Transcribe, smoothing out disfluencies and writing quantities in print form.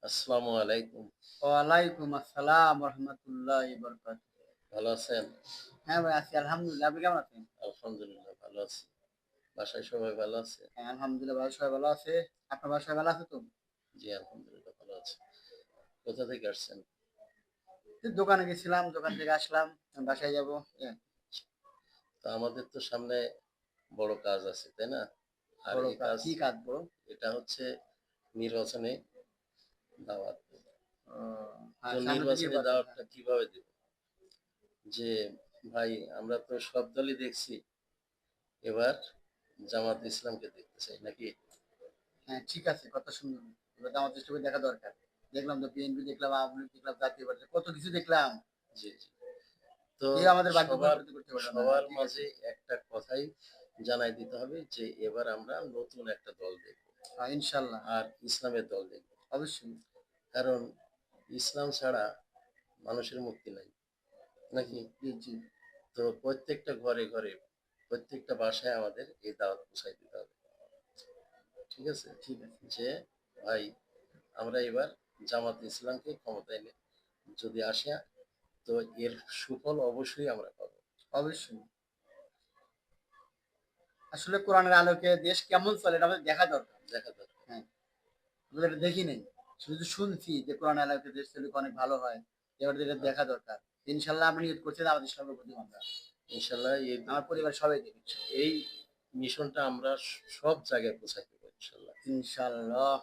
আসসালামু আলাইকুম। ওয়ালাইকুম আসসালাম রহমতুল্লাহি বারাকাতুহু। ভালো আছেন? হ্যাঁ ভাই আছি আলহামদুলিল্লাহ। আপনি কেমন আছেন? আলহামদুলিল্লাহ ভালো আছি। বাসায় সবাই ভালো আছে? হ্যাঁ, আলহামদুলিল্লাহ ভালো সবাই ভালো আছে। আপনার বাসায় ভালো আছে তো? জি, আলহামদুলিল্লাহ ভালো আছি। কোথা থেকে আসছেন? এই দোকানে গেছিলাম, দোকান থেকে আসলাম। বাসায় যাবো। তো আমাদের তো সামনে বড় কাজ আছে, তাই না? আর বড় এই কাজ। কাজ কি কাজ বড়? এটা হচ্ছে নির্বাচনী দাওয়াত। ও তো হ্যাঁ, সামনে তো নির্বাচনী নির্বাচন। হ্যাঁ, দাওয়াতটা কিভাবে দিব? যে ভাই আমরা তো সব দলই দেখছি। এবার জামাত ইসলামকে দেখতে চাই নাকি? হ্যাঁ ঠিক আছে, কথা সুন্দর। এবার জামাত ইসলামকে দেখা দরকার। দেখলাম তো বিএনপি দেখলাম, আওয়ামী লীগ দেখলাম, জাতীয় পার্টি কত কিছু দেখলাম। জি, জি। তো কেউ আমাদের ভাগ্য সবার পরিবর্তন করতে পারলো না। হ্যাঁ সবার ঠিক আছে। মাঝে একটা কথাই জানাই দিতে হবে যে এবার আমরা নতুন একটা দল দেখব হ্যাঁ ইনশাল্লাহ। আর ইসলামের দল দেখব। অবশ্যই। কারণ ইসলাম ছাড়া মানুষের মুক্তি নাই জি নাকি? জি জি। তো প্রত্যেকটা ঘরে ঘরে প্রত্যেকটা বাসায় আমাদের এই দাওয়াত পৌঁছাই দিতে হবে। ঠিক আছে? ঠিক আছে। যে ভাই আমরা এবার জামাত ইসলামকে ক্ষমতায় যদি আসে তো এর সুফল অবশ্যই আমরা পাবো। অবশ্যই। আসলে কোরআনের আলোকে দেশ কেমন চলে এটা আমাদের দেখা দরকার। দেখা দরকার। হ্যাঁ, আমরা এটা দেখি নাই। শুধু শুনছি যে কোরআনের আলোকে দেশ চলে অনেক ভালো হয়। এবার এটা হ্যাঁ, দেখা দরকার। ইনশাআল্লাহ আমি নিয়ত করছি যে আমাদের সর্বপ্রথম আমরা। ইনশাল্লাহ আমার পরিবারের সবাই দেবে ইনশাআল্লাহ। এই মিশনটা আমরা সব জায়গায় পৌঁছাই দেবো ইনশাল্লাহ। ইনশাআল্লাহ।